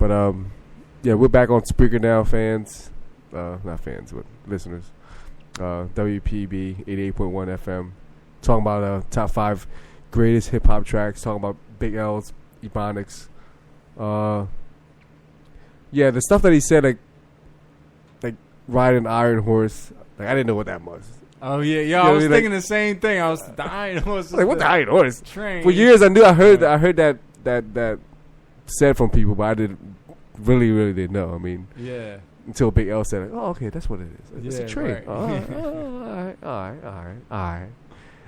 But yeah, we're back on Spreaker now, fans. Not fans, but listeners. WPB 88.1 FM. Talking about top 5 greatest hip hop tracks. Talking about Big L's, Ebonics. Yeah, the stuff that he said, like riding an iron horse. Like I didn't know what that was. Oh yeah, I was thinking the same thing. I was the iron horse. Like what the iron horse? Train. For years, I heard that said from people, but I didn't really didn't know. I mean, yeah. Until Big L said, "Oh, okay, that's what it is. It's a train." Right. All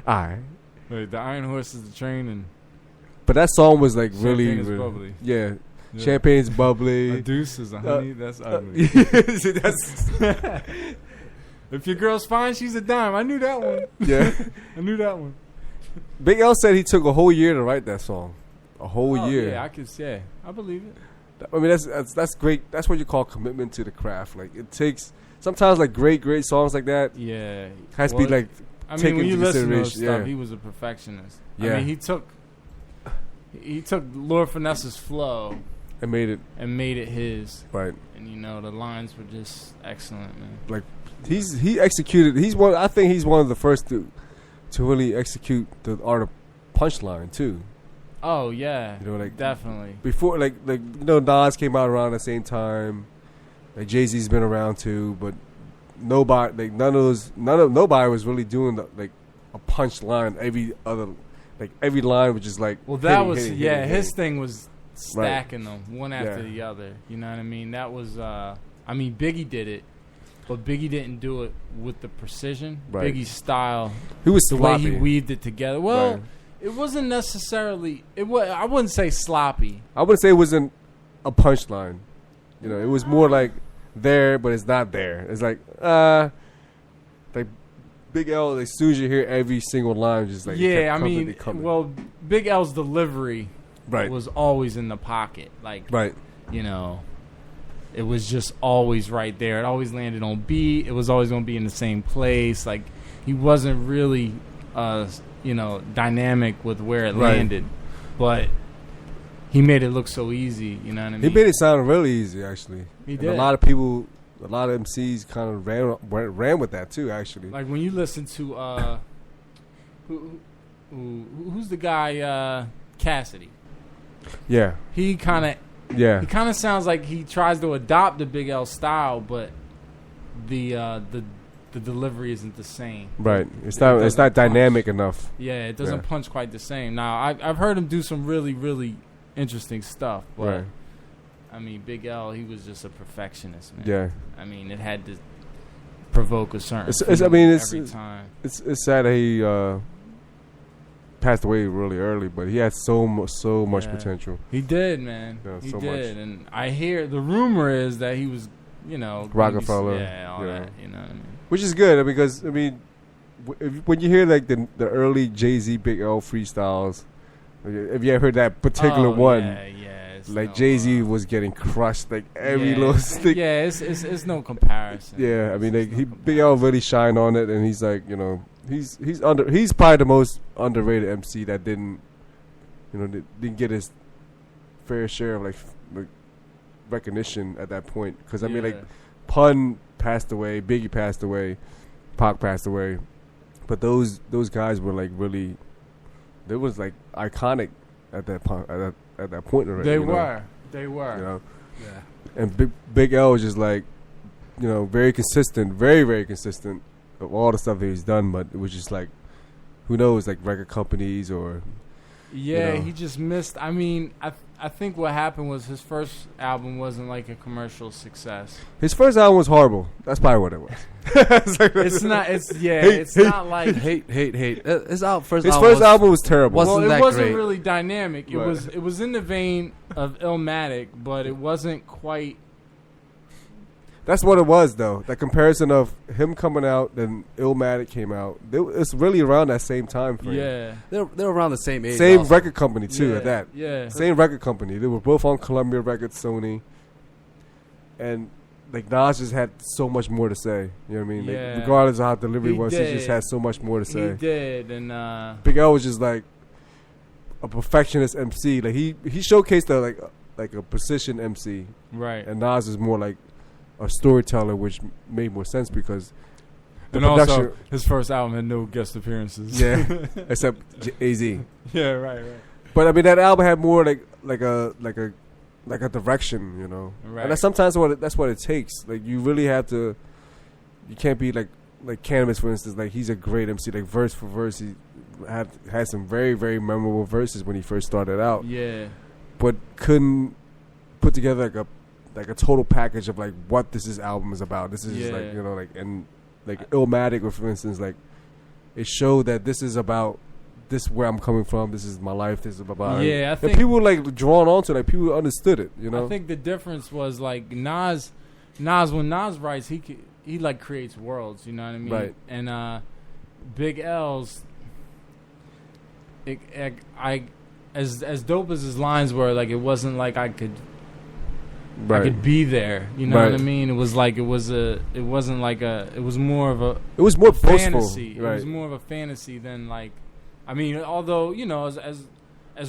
right. Wait, the iron horse is the train, and but that song was like really bubbly. Yeah. Champagne's bubbly. A deuce is a honey. That's ugly. That's if your girl's fine, she's a dime. I knew that one. Yeah, I knew that one. Big L said he took a whole year to write that song. A whole year. Yeah, I could say. I believe it. I mean, that's great. That's what you call commitment to the craft. Like it takes sometimes like great songs like that. Yeah, has to be like. I mean, when you listen to his stuff, he was a perfectionist. Yeah, I mean, he took Lord Finesse's flow and made it his. Right. And the lines were just excellent, man. Like he executed. I think he's one of the first to really execute the art of punchline too. Oh yeah, like definitely. Before, like Nas came out around the same time. Like Jay-Z's been around too, but nobody, nobody was really doing a punch line. Every line was just like. Well, that was his thing was stacking them one after the other. You know what I mean? That was. Biggie did it, but Biggie didn't do it with the precision. Right. Biggie's style. He was the sloppy. way he weaved it together. Well. Right. It wasn't necessarily. I wouldn't say sloppy. I wouldn't say it wasn't a punchline. It was more like there, but it's not there. It's like Big L. As soon as you hear every single line, just like well, Big L's delivery was always in the pocket. Like it was just always right there. It always landed on beat. It was always going to be in the same place. Like he wasn't really. Dynamic with where it landed, but he made it look so easy. You know what I mean? He made it sound really easy, actually. He did. And a lot of people, a lot of MCs kind of ran with that too, actually. Like when you listen to who's the guy Cassidy? Yeah. He kind of sounds like he tries to adopt the Big L style, but the delivery isn't the same. Right. It's not dynamic enough. Yeah, it doesn't punch quite the same. Now, I've heard him do some really, really interesting stuff. But, Big L, he was just a perfectionist, man. Yeah. I mean, it had to provoke a certain every time. It's sad that he passed away really early, but he had so much potential. He did, man. Yeah, he so did. much. And I hear the rumor is that he was, Rockefeller. All that, you know what I mean? Which is good because when you hear like the early Jay-Z Big L freestyles, if you ever heard that particular one, like Jay-Z was getting crushed like every little stick. Yeah, it's no comparison. Yeah, I mean Big L really shined on it, and he's like he's probably the most underrated MC that didn't get his fair share of like recognition at that point because Pun passed away, Biggie passed away, Pac passed away, but those guys were like really, they was like iconic at that point. At that point already, they were. Yeah. And Big L was just like, very consistent, very very consistent of all the stuff that he's done, but it was just like, who knows, like record companies or. Yeah, he just missed. I mean, I think what happened was his first album wasn't like a commercial success. His first album was horrible. That's probably what it was. It's not. It's not like hate. His first album was terrible. It wasn't really dynamic. It was in the vein of Illmatic, but it wasn't quite. That's what it was, though. The comparison of him coming out, then Illmatic came out. It's really around that same time frame. Yeah. They're around the same age. Same record company, too, at that. Yeah. Same record company. They were both on Columbia Records, Sony. And, like, Nas just had so much more to say. You know what I mean? Yeah. Like, regardless of how delivery was, he just had so much more to say. He did. And Big L was just, like, a perfectionist MC. Like, he showcased, like a precision MC, right? and Nas is more like a storyteller, which made more sense because the and production. Also, his first album had no guest appearances. Yeah, except AZ. Yeah, right. But I mean, that album had more like a direction, you know. Right. And that's sometimes that's what it takes. Like you really have to. You can't be like Cannabis, for instance. Like he's a great MC. Like verse for verse, he had some very very memorable verses when he first started out. Yeah. But couldn't put together like a total package of like what this album is about. This is like, you know, like, and like Illmatic, or for instance, like it showed that this is about this where I'm coming from. This is my life. This is about. Yeah, I think people like drawn onto it. Like people understood it. You know. I think the difference was like Nas when Nas writes, he like creates worlds. You know what I mean? Right. And Big L's. As dope as his lines were, like it wasn't like I could be there. You know what I mean? It was like it was more of a fantasy. Right. It was more of a fantasy than like, I mean, although, you know, as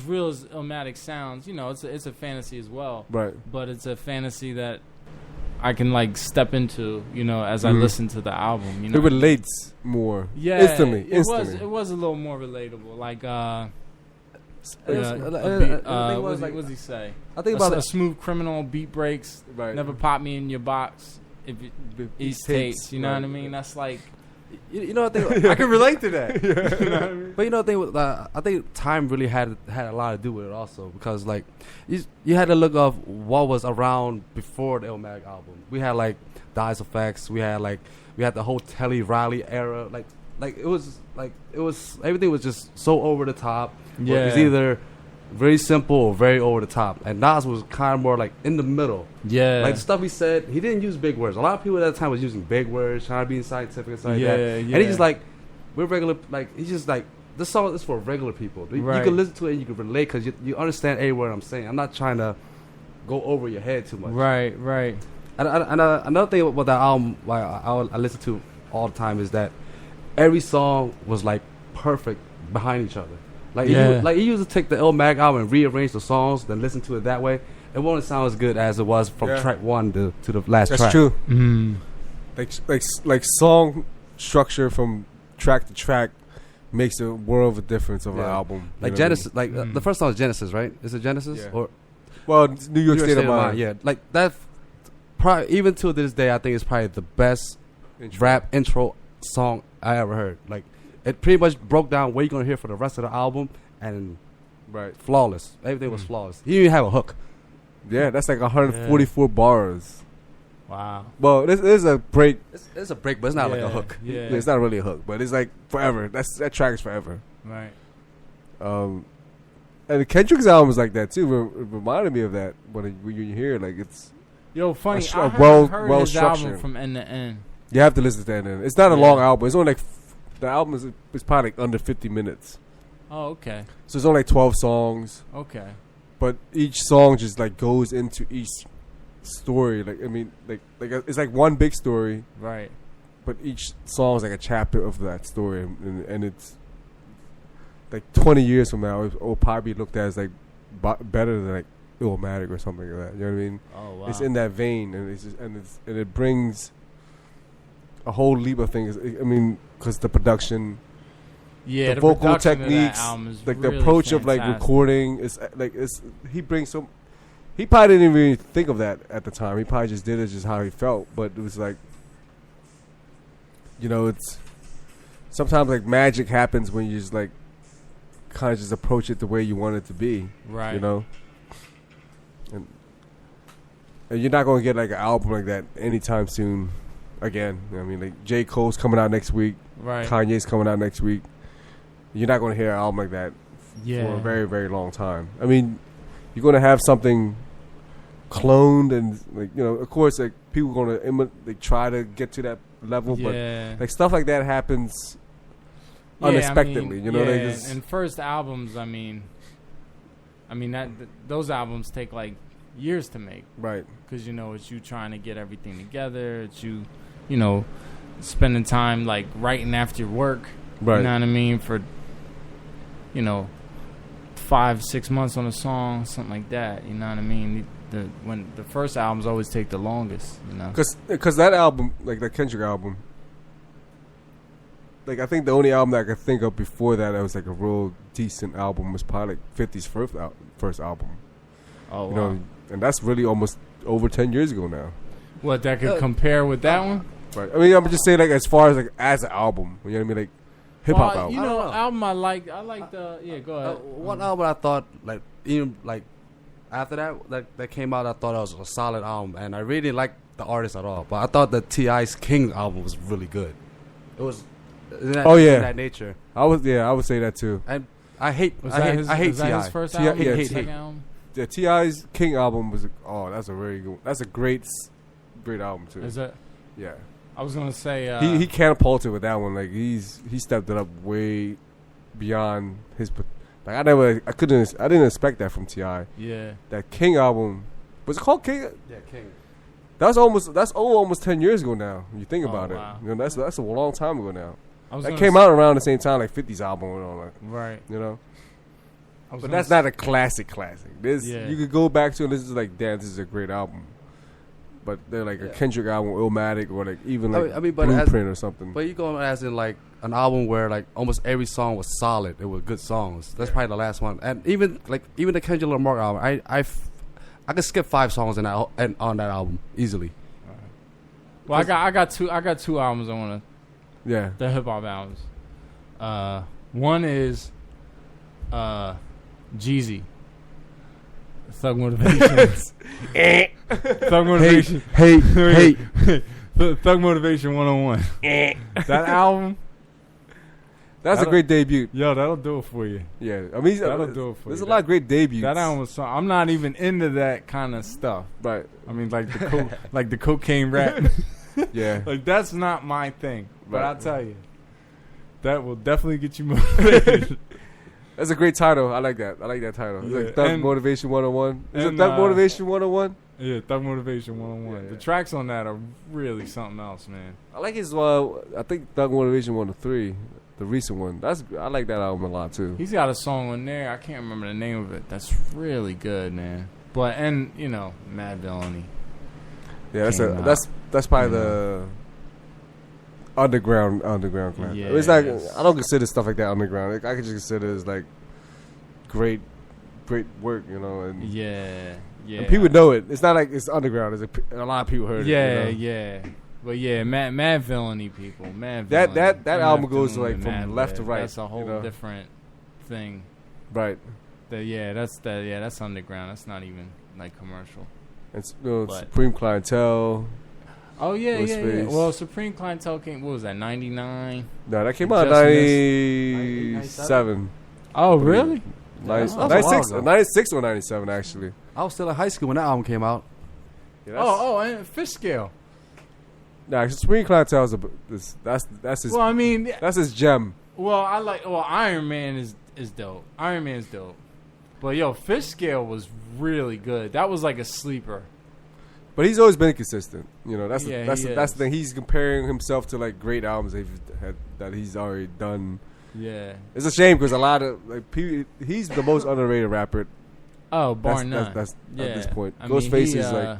real as Illmatic sounds, you know, it's a fantasy as well. Right. But it's a fantasy that I can like step into, you know, as I listen to the album. You know, it relates more. Yeah, instantly. It was a little more relatable. Like, what does he say? I think about a smooth criminal, beat breaks, never pop me in your box. If it eats tapes, you know what I mean? That's like, you know, I can relate to that. You know what I mean? But you know, I think time really had a lot to do with it also, because like you had to look up what was around before the Illmatic album. We had like Dice Effects. We had the whole Telly Riley era. Like it was everything was just so over the top. Yeah. It was either very simple or very over the top. And Nas was kind of more like in the middle. Yeah. Like the stuff he said, he didn't use big words. A lot of people at that time was using big words, trying to be scientific and stuff like that. Yeah. And he's just like, we're regular, like, he's just like, this song is for regular people. Right. You can listen to it and you can relate because you understand every word I'm saying. I'm not trying to go over your head too much. Right. And another thing about that album, I listen to all the time, is that every song was like perfect behind each other. Like, he used to take the Illmatic album and rearrange the songs, then listen to it that way. It won't sound as good as it was from track one to the last track. That's true. Mm. Like song structure from track to track makes a world of a difference of an album. Like Genesis, the first song is Genesis, right? Is it Genesis? Yeah. Or well, New York State of Mind. Yeah, like that. Probably even to this day, I think it's probably the best rap intro song I ever heard. Like, it pretty much broke down what you're gonna hear for the rest of the album, and flawless. Everything was flawless. He didn't even have a hook. Yeah, that's like 144 bars. Wow. Well, this is a break. It's a break, but it's not like a hook. Yeah. It's not really a hook, but it's like forever. That track is forever. Right. And Kendrick's album is like that too. It reminded me of that when you hear it, like it's funny. I heard his structured album from end to end. You have to listen to that. It's not a long album. It's only like the album is probably like under 50 minutes. Oh, okay. So it's only like 12 songs. Okay. But each song just like goes into each story. Like I mean, like it's like one big story. Right. But each song is like a chapter of that story, and it's like 20 years from now, it will probably be looked at as like better than like Illmatic or something like that. You know what I mean? Oh wow. It's in that vein, and it brings a whole leap of things. I mean, because the production, the vocal techniques, like really the approach fantastic. of like recording is like he brings some. He probably didn't even think of that at the time. He probably just did it just how he felt. But it was like, you know, it's sometimes like magic happens when you just like kind of just approach it the way you want it to be. Right. You know. And you're not going to get like an album like that anytime soon again. I mean, like J. Cole's coming out next week. Right. Kanye's coming out next week. You're not going to hear an album like that for a very, very long time. I mean, you're going to have something cloned and, like, you know, of course, like people are going to try to get to that level, but like stuff like that happens unexpectedly. You know, and first albums, I mean that those albums take like years to make, right? Because, you know, it's you trying to get everything together. It's you know, spending time like writing after work, right? You know what I mean? For, you know, 5-6 months on a song, something like that. You know what I mean? When the first albums always take the longest, you know. Because that album, like that Kendrick album, like I think the only album that I could think of before that was like a real decent album was probably like 50's first album. Oh, you wow. know, and that's really almost over 10 years ago now. What, that could compare with that one? Right. I mean, I'm just saying like as far as like as an album, you know what I mean, like hip hop album. You know, album I like the go ahead. One album I thought like even like after that came out, I thought it was a solid album, and I really didn't like the artist at all. But I thought the T.I.'s King album was really good. It was. In that nature. I would say that too. And I hate Was T.I. his first album? Hate. Album? Yeah, T.I.'s King album was that's a very good. That's a great album too. Is that? Yeah. I was gonna say he catapulted with that one. Like he stepped it up way beyond his. Like I didn't expect that from T.I. Yeah. That King album was it called King? Yeah, King. That's almost 10 years ago now. When you think about wow. it, you know that's a long time ago now. That came out around the same time like 50's album and all that. Right. You know. But that's not a classic. This you could go back to and this is like, damn, this is a great album. But they're like a Kendrick album, Illmatic, or like even like Blueprint or something. But you go as in like an album where like almost every song was solid. It was good songs. That's probably the last one. And even the Kendrick Lamar album, I could skip 5 songs on that album easily. Well, I got two albums I want to. Yeah. The hip hop albums. One is Jeezy. Thug Motivation. Thug Motivation. Hate. Thug Motivation 101. That album. That's a great debut. Yo, that'll do it for you. Yeah, I mean, that'll do it for you. There's a lot of great debuts. That album was I'm not even into that kind of stuff. Right. I mean, like the cocaine rap. Yeah. Like that's not my thing. But I'll tell you, that will definitely get you motivated. That's a great title. I like that. Title. It's like Thug Motivation 101. Is it Thug Motivation 101? Yeah, Thug Motivation 101. Yeah. The tracks on that are really something else, man. I like his. I think Thug Motivation 103, the recent one. I like that album a lot too. He's got a song on there. I can't remember the name of it. That's really good, man. But you know, Mad Villainy. Yeah, that's probably the underground class. Yeah, it's like I don't consider stuff like that underground. Like, I could just consider it as like great work, you know. And yeah. And people know it. It's not like it's underground. It's a lot of people heard it. Yeah. But yeah, Mad Villainy people. Mad That Villainy. that album goes to like from left to right. That's a whole different thing. Right. That's underground. That's not even like commercial. It's Supreme Clientele. Oh yeah. Well, Supreme Clientele came. What was that? 99. No, that came out in 97. Oh really? 96 or 97 actually. I was still in high school when that album came out. Yeah, and Fish Scale. Nah, Supreme Clientele is that's his. Well, I mean, that's his gem. Well, Iron Man is dope. Iron Man's dope. But yo, Fish Scale was really good. That was like a sleeper. But he's always been consistent. You know, that's the thing. He's comparing himself to like great albums that he's already done. Yeah, it's a shame because a lot of like he's the most underrated rapper. Oh, bar none. That's at this point. Ghostface is like.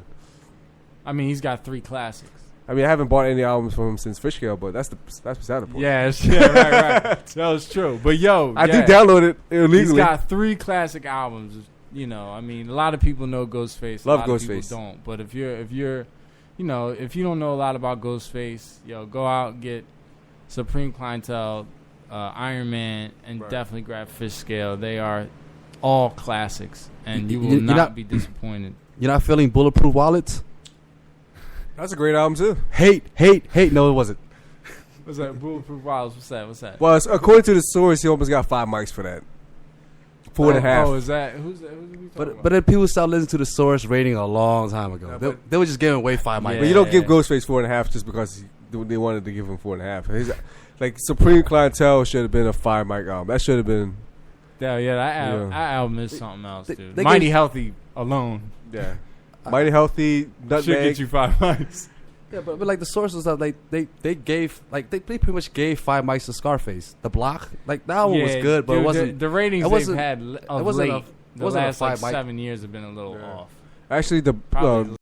I mean, he's got 3 classics. I mean, I haven't bought any albums from him since Fish Scale, but that's beside the point. Yeah, right. That was true. But yo, I did download it illegally. He's got 3 classic albums. You know, I mean, a lot of people know Ghostface. Love a lot Ghostface. Of people don't. But if you're, you know, if you don't know a lot about Ghostface, yo, go out and get Supreme Clientele, Iron Man, and definitely grab Fish Scale. They are all classics, and you will not be disappointed. You're not feeling Bulletproof Wallets? That's a great album too. Hate. No, it wasn't. What's that? Bulletproof Wallets. What's that? Well, according to the source, he almost got 5 mics for that. 4.5. Oh, is that who's But then people started listening to the source rating a long time ago. Yeah, they were just giving away 5 mics. But you don't give Ghostface 4.5 just because they wanted to give him 4.5. Like Supreme Clientele should have been a 5 mic album. That should have been. That album is something else, dude. Mighty Healthy alone. Yeah. Mighty Healthy, Nutmeg. Should get you 5 mics. Yeah, but like the sources of like they gave like they pretty much gave 5 mics to Scarface. The Block, like that one was good, but dude, it wasn't. The ratings they've had of it wasn't late. The wasn't a last like 5 mic. 7 years have been a little off. Actually, the Probably